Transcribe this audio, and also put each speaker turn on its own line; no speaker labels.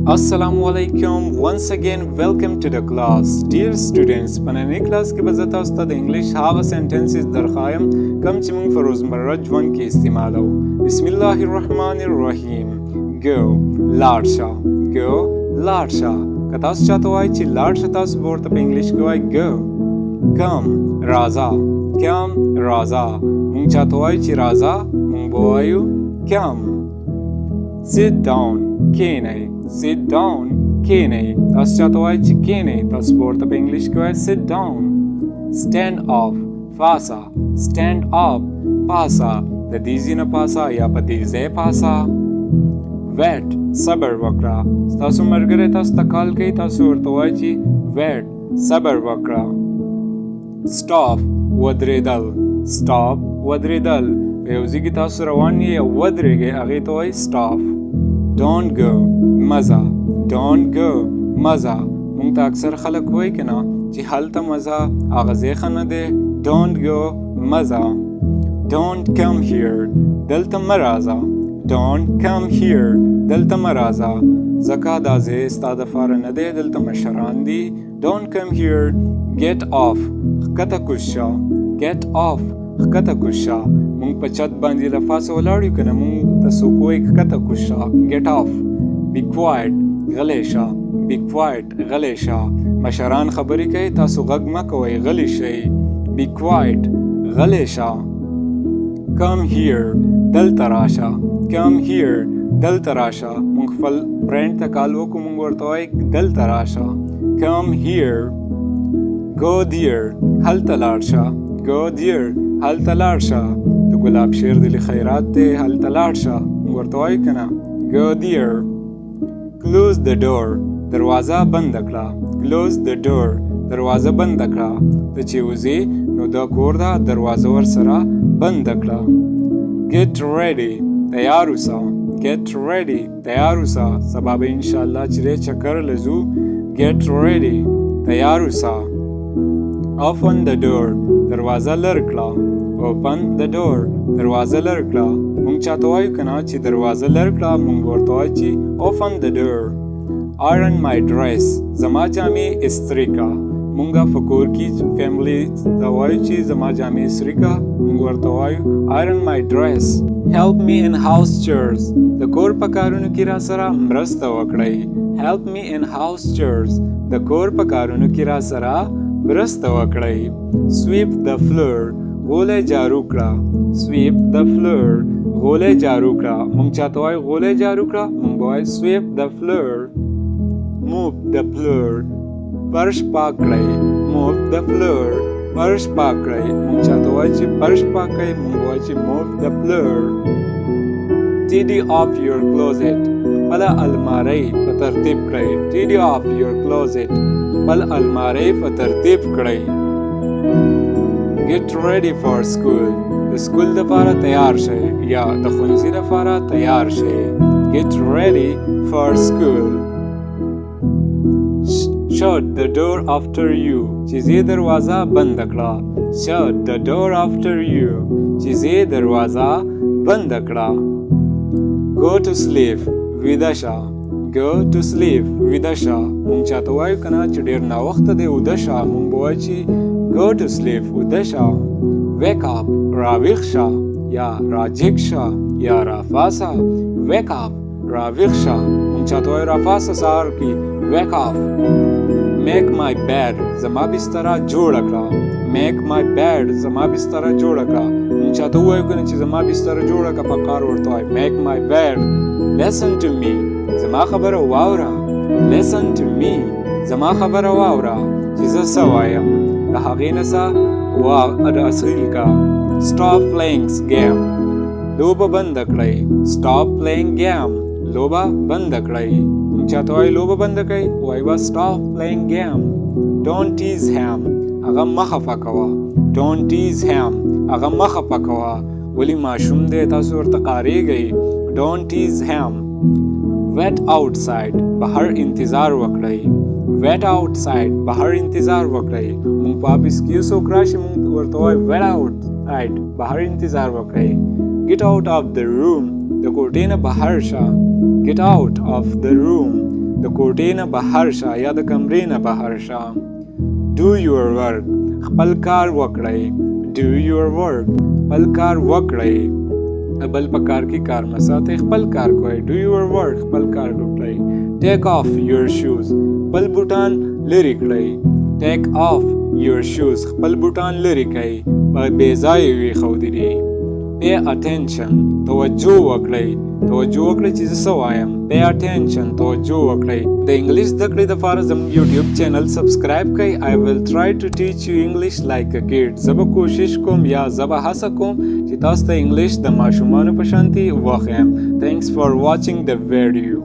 Assalamu alaikum. Once again, welcome to the class. Dear students, پننې کلاس کې به زه تاسو ته د انګلیش هغه سنټنسز درښایم کوم چې موږ په روزمره ژوند کې استعمالوو. بسم الله الرحمن الرحیم. Go لاړ شه. Go لاړ شه. که تاسو چاته وایئ چې لاړ شه تاسو به ورته په انګلیش کې وایئ go. Come راځه. Come راځه. موږ چاته وایو چې راځه موږ به وایو come. Sit down کینئ. Sit down کینئ. تاسو چاته وایئ چې کینئ تاسو به ورته په انګلیش کې وایئ sit down. Stand up پاسه. Stand up پاسه. د دې ځای نه پاسه یا په دې ځای پاسه. Wait صبر وکړه. ستاسو ملګری تاسو ته کال کوي تاسو ورته وایئ چې wait صبر وکړه. Stop ودرېدل. Stop ودرېدل. په یو ځای کې تاسو روان یې یا ودرېږئ هغې ته وایئ stop. Don't go مزه. Don't go مزه. مونږ ته اکثر خلک وایي که نه چې هلته مزه هغه ځای ښه نه دی. Don't go مزه. Don't come here دلته مه راځه. Don't come here دلته مه راځه ځکه دا ځای ستا دپاره نه دی دلته مشران دي. Don't come here. Get off ښکته کوز شه. Get off ښکته کوز شه. مونږ په چت باندې له پاسه ولاړ یو که نه مونږ ته څوک وایي ښکته کوز شه. Get off. Be quiet غلی شه. Be quiet غلی شه. مشران خبرې کوي تاسو غږ مه کوئ غلی شئ. Be quiet غلی شه. Come here دلته راشه. Come here دلته راشه. مونږ خپل فرینډ ته کال وکړو مونږ ورته وایي دلته راشه. Come here. Go there هلته لاړ شه. Go there هلته لاړ شه. د ګلاب شیر دلی خیرات دی هلته لاړ شه مونږ ورته وایو که نه. Go there. Close the door دروازه بنده کړه. Close the door دروازه بنده کړه. ته چې وځې نو دا کور ده دروازه ورسره بنده کړه. Get ready تیار اوسه. Get ready تیار اوسه. سبا به انشاءالله چې دی چکر له ځو. Get ready تیار اوسه. Open the door دروازه لر کړه. Open the door دروازه لر کړه. مونږ چاته وایو که نه چې دروازه لر کړه مونږ ورته وایو چې open the door. Iron my dress زما جامې استری کړه. مونږه په کور کې فیملی ته وایو چې زما جامې استری کړه مونږ ورته وایو iron my dress. Help me in house chores د کور په کارونو کې را سره مرسته وکړئ. Help me in house chores د کور په کارونو کې را سره مرسته وکړئ. Sweep the floor غولی جارو کړه. Sweep the floor غولی جارو کړه. مونږ چاته وایو غولی جارو کړه مونږ به وایو sweep the floor. Move the floor فرش پاک کړئ. Move the floor فرش پاک کړئ. مونږ چاته وایو چې فرش پاک کړئ مونږ به وایو چې move the floor. Tidy off your closet خپله المارۍ په ترتیب کړئ. Tidy off your closet خپل المارۍ په ترتیب کړئ. Get ready for school د سکول دپاره تیار شئ یا د ښوونځي دپاره تیار شئ. Get ready for school. Shut the door after you چې ځې دروازه بنده کړه. Shut the door after you چې ځې دروازه بنده کړه. Go to sleep ویده شه. Go to sleep ویده شه. مونږ چاته وایو که نه چې ډېر ناوخته دی وده شه مونږ به وایو چې go to sleep وده شه. Wake up راویښ شه یا راجګ شه یا رافاسه. Wake up راویښ شه. مونږ چاته وایو رافاسه سهار کې wake up. Make my bed زما بستره جوړه کړه. Make my bed زما بستره جوړه کړه. مونږ چاته ووایو که نه چې زما بستره جوړه کړه په قار ورته وایو make my bed. Listen to me زما خبره واوره. Listen to me زما خبره واوره چې زه څه وایم د هغې نه څه اصیل کا. Stop playing game لوبه بنده کړئ. Stop playing game لوبه بنده کړئ. مونږ چاته وایو لوبه بنده کړئ وایو به stop playing game. Don't tease him هغه مه خفه کوه. Don't tease him هغه مه خفه کوه. ولې ماشوم دی تاسو ورته قارېږئ. Don't tease him. Wait outside بهر انتظار وکړئ. Wait outside بهر انتظار وکړئ. مونږ په آفس کې یو څوک راشي مونږ ورته وایو wait outside بهر انتظار وکړئ. Get out of the room د کوټې نه بهر شه. Get out of the room د کوټې نه بهر شه یا د کمرې نه بهر شه. Do your work. خپل کار وکړئ. Do your work. خپل کار وکړئ. بل په کار کې کار مه ساتئ، خپل کار کوئ. Do your work. خپل کار وکړئ. Take off your shoes. خپل بوټان لرې کړئ. Take off your shoes. خپل بوټان لرې کړئ. په بې ځایه وي ښودلي. Pay attention. توجه وکړئ. توجه وکړئ چې زه څه وایم. Pay attention. توجه وکړئ. د انګلیش زده کړې دپاره زموږ یوټیوب چینل سبسکرایب کړئ. I will try to teach you English like a kid. زه به کوشش کوم یا زه به هڅه کوم چې تاسو ته انګلیش د ماشومانو په شانتې وښیم. Thanks for watching the video.